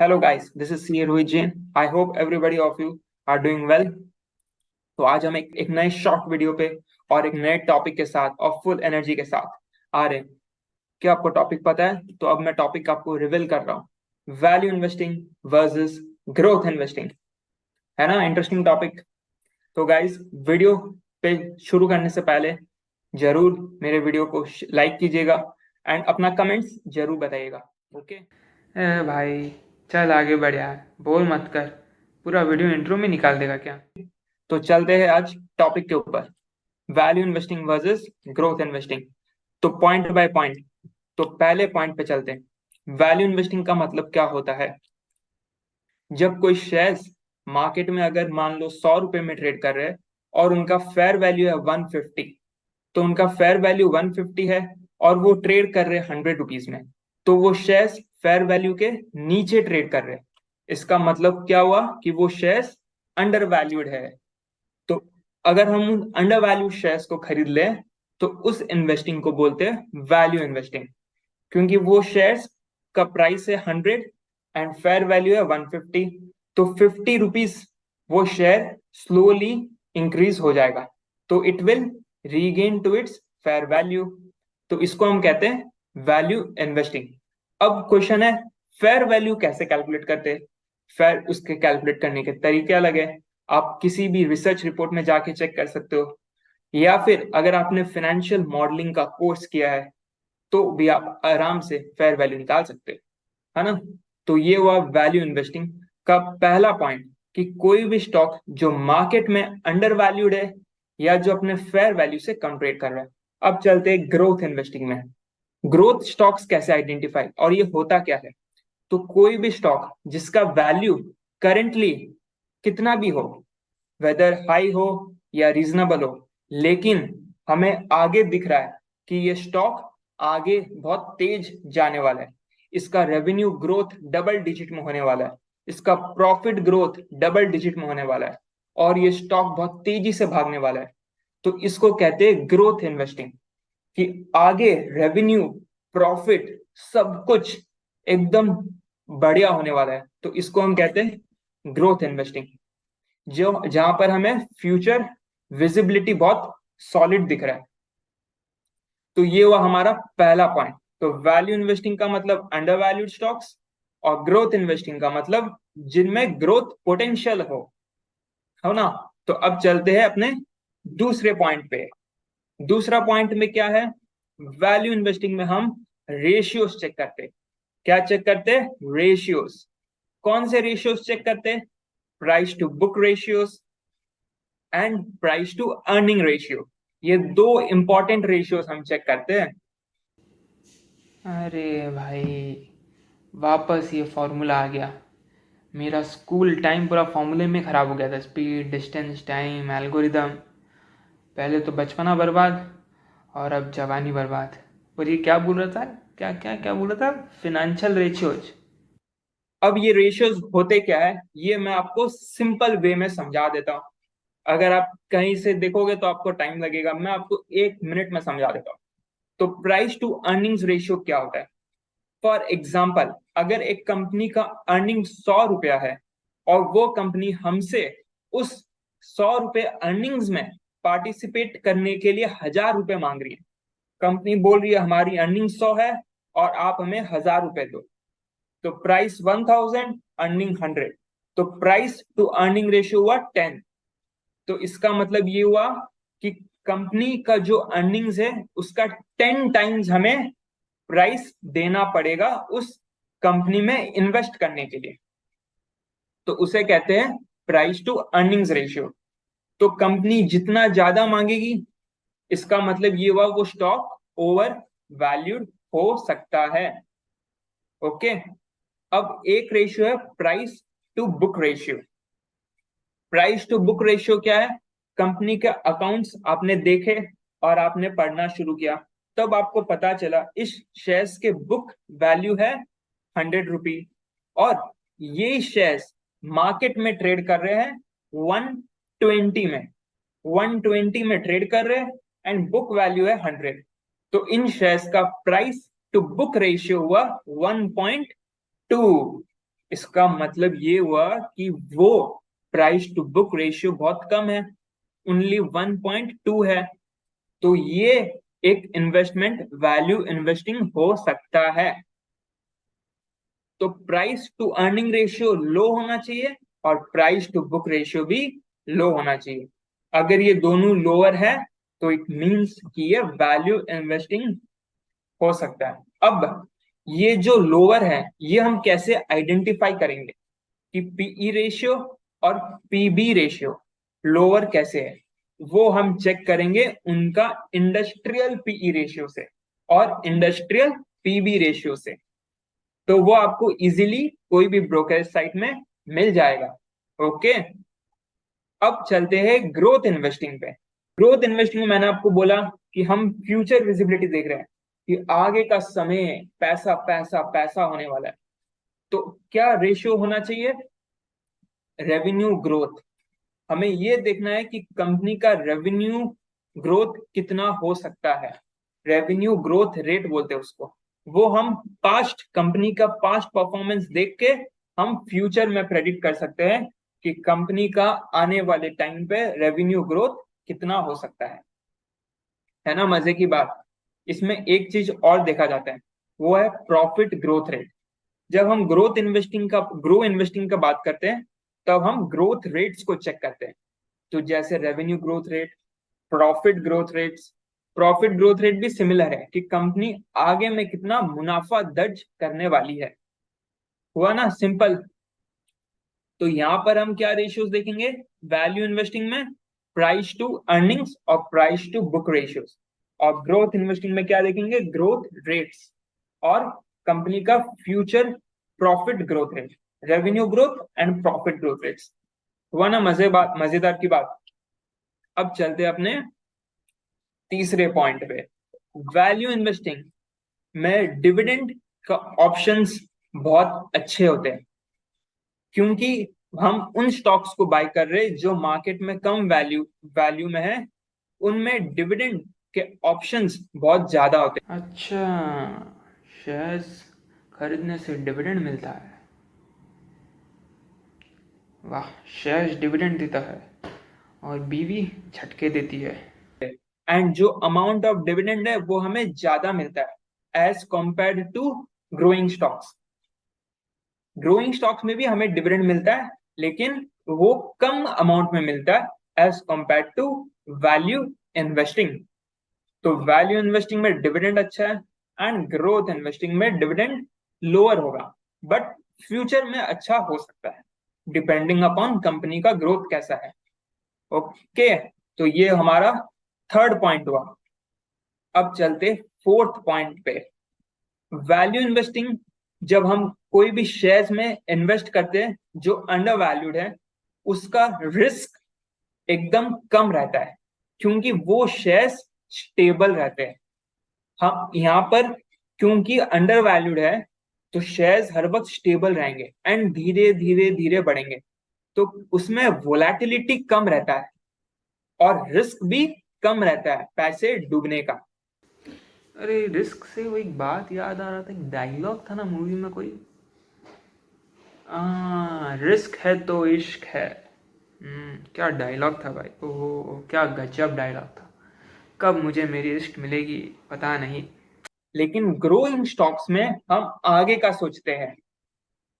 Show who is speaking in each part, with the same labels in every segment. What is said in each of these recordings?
Speaker 1: Hello guys, this is CA Rohit Jain. I hope everybody of you are doing well. तो आज हम एक नए शॉर्ट वीडियो पे और एक नए टॉपिक के साथ और फुल एनर्जी के साथ आ रहे हैं। क्या आपको टॉपिक पता है? तो अब मैं टॉपिक आपको रिवील कर रहा हूँ। Value investing versus growth investing. है ना इंटरेस्टिंग टॉपिक? तो गाइस, वीडियो पे शुरू करने से पहले जरूर मेरे वीडियो को लाइक कीजिएगा एंड अपना कमेंट्स जरूर बताइएगा। ओके
Speaker 2: भाई, चल आगे बढ़ यार, बोल मत कर। पूरा वीडियो इंट्रो में निकाल देगा क्या?
Speaker 1: तो चलते हैं आज टॉपिक के ऊपर, value investing versus growth investing. तो पॉइंट बाय पॉइंट, तो पहले पॉइंट पे चलते हैं। वैल्यू इन्वेस्टिंग का मतलब क्या होता है? जब कोई शेयर्स मार्केट में अगर मान लो 100 रुपए में ट्रेड कर रहे हैं और उनका फेयर वैल्यू है 150, तो उनका फेयर वैल्यू 150 है और वो ट्रेड कर रहे हैं 100 रुपीज में, तो वो शेयर्स फेयर वैल्यू के नीचे ट्रेड कर रहे हैं। इसका मतलब क्या हुआ कि वो शेयर्स अंडर वैल्यूड है। तो अगर हम अंडर वैल्यू शेयर्स को खरीद लें तो उस इन्वेस्टिंग को बोलते हैं वैल्यू इन्वेस्टिंग, क्योंकि वो शेयर्स का प्राइस है 100 एंड फेयर वैल्यू है 150। तो 50 रुपीज वो शेयर स्लोली इंक्रीज हो जाएगा, तो it will regain to its fair value. तो इसको हम कहते हैं वैल्यू इन्वेस्टिंग। अब क्वेश्चन है, फेयर वैल्यू कैसे कैलकुलेट करते हैं? फेयर उसके कैलकुलेट करने के तरीके अलग है। आप किसी भी रिसर्च रिपोर्ट में जाके चेक कर सकते हो, या फिर अगर आपने फाइनेंशियल मॉडलिंग का कोर्स किया है तो भी आप आराम से फेयर वैल्यू निकाल सकते हो, है ना? तो ये हुआ वैल्यू इन्वेस्टिंग का पहला पॉइंट, कि कोई भी स्टॉक जो मार्केट में अंडर वैल्यूड है या जो अपने फेयर वैल्यू से कम ट्रेड कर रहा है। अब चलते हैं ग्रोथ इन्वेस्टिंग में। ग्रोथ स्टॉक्स कैसे आइडेंटिफाई और ये होता क्या है? तो कोई भी स्टॉक जिसका वैल्यू करेंटली कितना भी हो, वेदर हाई हो या रीजनेबल हो, लेकिन हमें आगे दिख रहा है कि ये स्टॉक आगे बहुत तेज जाने वाला है, इसका रेवेन्यू ग्रोथ डबल डिजिट में होने वाला है, इसका प्रॉफिट ग्रोथ डबल डिजिट में होने वाला है, और ये स्टॉक बहुत तेजी से भागने वाला है, तो इसको कहते हैं ग्रोथ इन्वेस्टिंग। कि आगे रेवेन्यू, प्रॉफिट, सब कुछ एकदम बढ़िया होने वाला है, तो इसको हम कहते हैं ग्रोथ इन्वेस्टिंग, जो जहां पर हमें फ्यूचर विजिबिलिटी बहुत सॉलिड दिख रहा है। तो ये हुआ हमारा पहला पॉइंट। तो वैल्यू इन्वेस्टिंग का मतलब अंडर वैल्यूड स्टॉक्स, और ग्रोथ इन्वेस्टिंग का मतलब जिनमें ग्रोथ पोटेंशियल हो ना। तो अब चलते हैं अपने दूसरे पॉइंट पे। दूसरा पॉइंट में क्या है? वैल्यू इन्वेस्टिंग में हम रेशियोज चेक करते हैं। क्या चेक करते हैं? रेशियोज। कौन से रेशियोज चेक करते हैं? Price to book ratios and price to earning ratio. ये दो इंपॉर्टेंट रेशियोज हम चेक करते हैं।
Speaker 2: अरे भाई, वापस ये फॉर्मूला आ गया। मेरा स्कूल टाइम पूरा फॉर्मूले में ख़राब हो गया था। Speed, distance, time, algorithm. पहले तो बचपना बर्बाद और अब जवानी बर्बाद। और ये क्या बोल रहा था? क्या क्या क्या बोल रहा था? Financial ratios.
Speaker 1: अब ये रेशियोज होते क्या है, ये मैं आपको सिंपल वे में समझा देता हूँ। अगर आप कहीं से देखोगे तो आपको टाइम लगेगा, मैं आपको 1 मिनट में समझा देता हूँ। तो प्राइस टू अर्निंग्स रेशियो क्या होता है? फॉर एग्जाम्पल, अगर एक कंपनी का अर्निंग 100 रुपया है और वो कंपनी हमसे उस 100 रुपए अर्निंग्स में पार्टिसिपेट करने के लिए 1000 रुपए मांग रही है। कंपनी बोल रही है हमारी अर्निंग 100 है और आप हमें 1000 रुपए दो। तो प्राइस 1000, अर्निंग 100, तो प्राइस टू अर्निंग रेशियो हुआ 10। तो इसका मतलब ये हुआ कि कंपनी का जो अर्निंग्स है उसका 10 टाइम्स हमें प्राइस देना पड़ेगा उस कंपनी में इन्वेस्ट करने के लिए। तो उसे कहते हैं प्राइस टू अर्निंग्स रेशियो। तो कंपनी जितना ज्यादा मांगेगी, इसका मतलब ये हुआ वो स्टॉक ओवर वैल्यूड हो सकता है। ओके। अब एक रेशियो है price to book ratio. Price to book ratio क्या है? कंपनी के अकाउंट्स आपने देखे और आपने पढ़ना शुरू किया, तब आपको पता चला इस शेयर्स के बुक वैल्यू है 100 रुपी, और ये शेयर्स मार्केट में ट्रेड कर रहे हैं 120 में। 120 में ट्रेड कर रहे हैं एंड बुक वैल्यू है 100। तो इन शेयर्स का प्राइस टू बुक रेशियो हुआ 1.2। इसका मतलब ये हुआ कि वो प्राइस टू बुक रेशियो बहुत कम है, ओनली 1.2 है। तो ये एक इन्वेस्टमेंट वैल्यू इन्वेस्टिंग हो सकता है। तो प्राइस टू अर्निंग रेशियो लो होना चाहिए और प्राइस टू बुक रेशियो भी लो होना चाहिए। अगर ये दोनों लोअर है तो इट मीन्स कि ये वैल्यू इन्वेस्टिंग हो सकता है। अब ये जो लोअर है ये हम कैसे आइडेंटिफाई करेंगे कि पीई रेशियो और पीबी रेशियो लोअर कैसे है? वो हम चेक करेंगे उनका इंडस्ट्रियल पीई रेशियो से और इंडस्ट्रियल पीबी रेशियो से। तो वो आपको इजीली कोई भी ब्रोकरेज साइट में मिल जाएगा। ओके, अब चलते हैं ग्रोथ इन्वेस्टिंग पे। ग्रोथ इन्वेस्टिंग में मैंने आपको बोला कि हम फ्यूचर विजिबिलिटी देख रहे हैं कि आगे का समय पैसा पैसा पैसा होने वाला है। तो क्या रेशियो होना चाहिए? Revenue growth. हमें ये देखना है कि कंपनी का रेवेन्यू ग्रोथ कितना हो सकता है। रेवेन्यू ग्रोथ रेट बोलते हैं उसको। वो हम पास्ट कंपनी का पास्ट परफॉर्मेंस देख के हम फ्यूचर में प्रेडिक्ट कर सकते हैं कि कंपनी का आने वाले टाइम पे रेवेन्यू ग्रोथ कितना हो सकता है ना? मजे की बात, इसमें एक चीज और देखा जाता है, वो है प्रॉफिट ग्रोथ रेट। जब हम ग्रो इन्वेस्टिंग का बात करते हैं तब हम ग्रोथ रेट्स को चेक करते हैं। तो जैसे revenue growth rate, profit growth rates. Profit growth rate भी सिमिलर है कि कंपनी आगे में कितना मुनाफा दर्ज करने वाली है। हुआ ना सिंपल? तो यहाँ पर हम क्या रेशियोज देखेंगे वैल्यू इन्वेस्टिंग में? प्राइस टू अर्निंग्स और प्राइस टू बुक रेशियोज। और ग्रोथ इन्वेस्टिंग में क्या देखेंगे? ग्रोथ रेट्स और कंपनी का future profit growth rate, revenue growth and profit growth rates. हुआ ना मजेदार की बात? अब चलते अपने तीसरे पॉइंट पे। वैल्यू इन्वेस्टिंग में डिविडेंड का ऑप्शंस बहुत अच्छे होते हैं, क्योंकि हम उन स्टॉक्स को बाय कर रहे हैं जो मार्केट में कम वैल्यू में है। उनमें डिविडेंड के ऑप्शंस बहुत ज्यादा होते
Speaker 2: अच्छा, शेयर्स खरीदने से डिविडेंड मिलता है। वाह, शेयर्स डिविडेंड देता है और बीवी झटके देती है।
Speaker 1: हैं। एंड जो अमाउंट ऑफ डिविडेंड है वो हमें ज्यादा मिलता है as compare to growing stocks. Growing stocks में भी हमें डिविडेंड मिलता है, लेकिन वो कम अमाउंट में मिलता है as compare to value investing. तो वैल्यू इन्वेस्टिंग में डिविडेंड अच्छा है एंड ग्रोथ इन्वेस्टिंग में डिविडेंड लोअर होगा, बट फ्यूचर में अच्छा हो सकता है डिपेंडिंग अपॉन कंपनी का ग्रोथ कैसा है। ओके, तो ये हमारा थर्ड पॉइंट हुआ। अब चलते फोर्थ पॉइंट पे। वैल्यू इन्वेस्टिंग, जब हम कोई भी शेयर्स में इन्वेस्ट करते हैं जो अंडर वैल्यूड है, उसका रिस्क एकदम कम रहता है क्योंकि वो शेयर्स स्टेबल रहते हैं। हम यहाँ पर क्योंकि अंडर वैल्यूड है तो शेयर्स हर वक्त स्टेबल रहेंगे एंड धीरे धीरे धीरे बढ़ेंगे। तो उसमें वोलेटिलिटी कम रहता है और रिस्क भी कम रहता है पैसे डूबने का।
Speaker 2: अरे, रिस्क से वो एक बात याद आ रहा था, एक डायलॉग था ना मूवी में कोई, रिस्क है तो इश्क है। क्या डायलॉग था भाई, ओहो क्या गजब डायलॉग था। कब मुझे मेरी इश्क मिलेगी पता नहीं।
Speaker 1: लेकिन ग्रोइंग स्टॉक्स में हम आगे का सोचते हैं।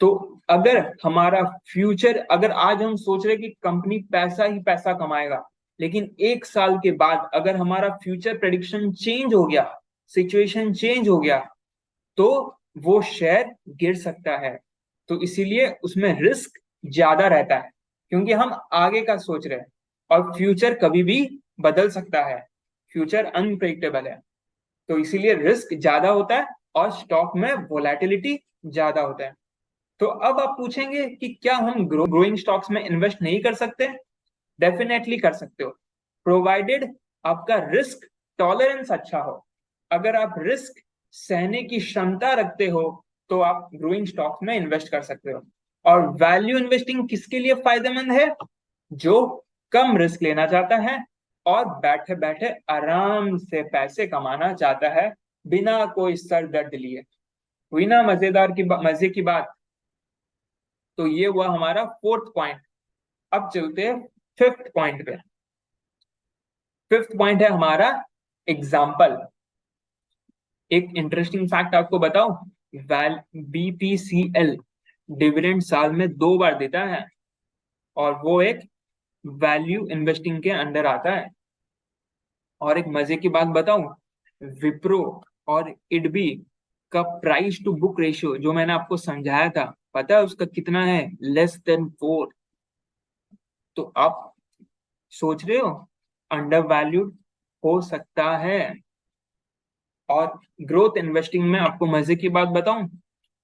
Speaker 1: तो अगर हमारा फ्यूचर, अगर आज हम सोच रहे कि कंपनी पैसा ही पैसा कमाएगा, लेकिन एक साल के बाद अगर हमारा फ्यूचर प्रेडिक्शन चेंज हो गया, सिचुएशन चेंज हो गया, तो वो शेयर गिर सकता है। तो इसीलिए उसमें रिस्क ज्यादा रहता है क्योंकि हम आगे का सोच रहे हैं और फ्यूचर कभी भी बदल सकता है। फ्यूचर अनप्रेडिक्टेबल है, तो इसीलिए रिस्क ज्यादा होता है और स्टॉक में वोलेटिलिटी ज्यादा होता है। तो अब आप पूछेंगे कि क्या हम ग्रोइंग स्टॉक्स में इन्वेस्ट नहीं कर सकते? डेफिनेटली कर सकते हो, प्रोवाइडेड आपका रिस्क टॉलरेंस अच्छा हो। अगर आप रिस्क सहने की क्षमता रखते हो तो आप ग्रोइंग स्टॉक्स में इन्वेस्ट कर सकते हो। और वैल्यू इन्वेस्टिंग किसके लिए फायदेमंद है? जो कम रिस्क लेना चाहता है और बैठे बैठे आराम से पैसे कमाना चाहता है बिना कोई सर दर्द लिए। हुई ना मजे की बात? तो ये हुआ हमारा फोर्थ पॉइंट। अब चलते हैं फिफ्थ पॉइंट पे। फिफ्थ पॉइंट है हमारा एग्जाम्पल। एक इंटरेस्टिंग फैक्ट आपको बताओ, बीपीसीएल डिविडेंड साल में 2 बार देता है, और वो एक वैल्यू इन्वेस्टिंग के अंडर आता है। और एक मजे की बात बताऊं, विप्रो और इडबी का प्राइस टू बुक रेशियो जो मैंने आपको समझाया था, पता है उसका कितना है? Less than 4। तो आप सोच रहे हो अंडर वैल्यूड हो सकता है। और ग्रोथ इन्वेस्टिंग में आपको मजे की बात बताऊं,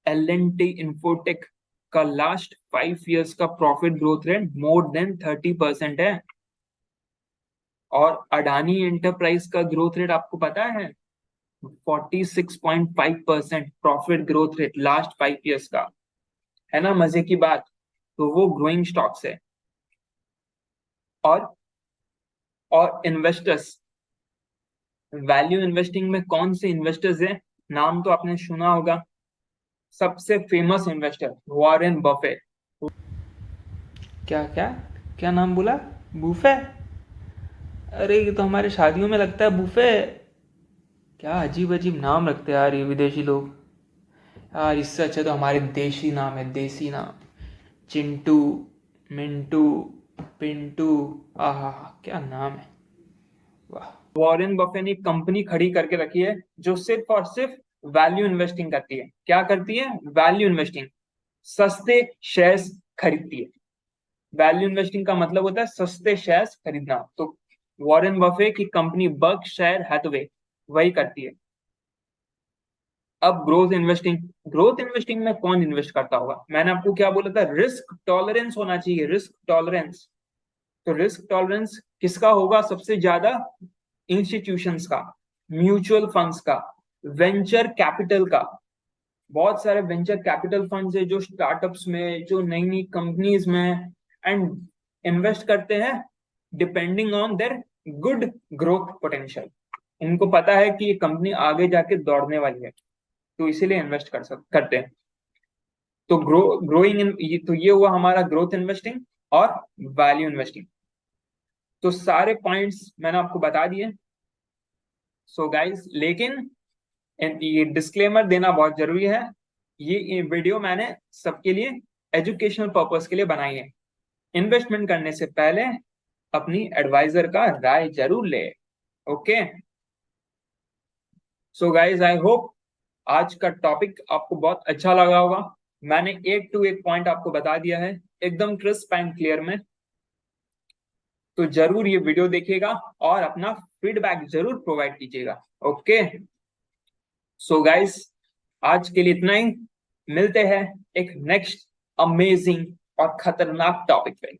Speaker 1: L&T इन्फोटेक का लास्ट 5 इयर्स का profit growth rate more than 30% है। और अडानी एंटरप्राइज का ग्रोथ रेट आपको पता है? 46.5% profit growth rate last 5 years का। है ना मजे की बात? तो वो ग्रोइंग स्टॉक्स है। और और इन्वेस्टर्स, वैल्यू इन्वेस्टिंग में कौन से इन्वेस्टर्स हैं? नाम तो आपने सुना होगा, सबसे फेमस इन्वेस्टर वॉरेन बफेट।
Speaker 2: क्या क्या क्या नाम बोला? बूफे? अरे ये तो हमारे शादियों में लगता है बूफे। क्या अजीब अजीब नाम रखते हैं यार ये विदेशी लोग। यार इससे अच्छा तो हमारे देसी नाम है, देसी नाम। चिंटू, मिंटू, पिंटू। आहा, क्या नाम है। वाह।
Speaker 1: वॉरेन बफेट ने एक कंपनी खड़ी करके रखी है जो सिर्फ और सिर्फ वैल्यू इन्वेस्टिंग करती है। क्या करती है? Value investing. सस्ते शेयर्स खरीदती है। वैल्यू इन्वेस्टिंग का मतलब होता है सस्ते शेयर्स खरीदना। तो वॉरेन बफे की कंपनी बर्कशायर हैथवे वही करती है। अब ग्रोथ इन्वेस्टिंग। ग्रोथ इन्वेस्टिंग में कौन इन्वेस्ट करता होगा? मैंने आपको क्या बोला था? रिस्क टॉलरेंस होना चाहिए, रिस्क टॉलरेंस। तो रिस्क टॉलरेंस किसका होगा सबसे ज्यादा? इंस्टीट्यूशंस का, म्यूचुअल फंड्स का, वेंचर कैपिटल का। बहुत सारे वेंचर कैपिटल फंड्स है जो स्टार्टअप्स में, जो नई नई कंपनीज में एंड इन्वेस्ट करते हैं depending on their good growth potential. इनको पता है कि ये कंपनी आगे जाके दौड़ने वाली है, तो इसीलिए इन्वेस्ट करते हैं। तो ग्रोइंग इन तो ये हुआ हमारा ग्रोथ इन्वेस्टिंग और वैल्यू इन्वेस्टिंग। तो सारे पॉइंट्स मैंने आपको बता दिए। सो गाइस, लेकिन ये डिस्क्लेमर देना बहुत जरूरी है, ये वीडियो मैंने सबके लिए एजुकेशनल पर्पस के लिए बनाई है। इन्वेस्टमेंट करने से पहले अपनी एडवाइजर का राय जरूर ले। Okay. So guys, I hope आज का टॉपिक आपको बहुत अच्छा लगा होगा। मैंने एक टू एक पॉइंट आपको बता दिया है, एकदम क्रिस्प एंड क्लियर में। तो जरूर ये वीडियो देखिएगा और अपना फीडबैक जरूर प्रोवाइड कीजिएगा। ओके। सो गाइस, आज के लिए इतना ही। मिलते हैं एक नेक्स्ट अमेजिंग और खतरनाक टॉपिक पे।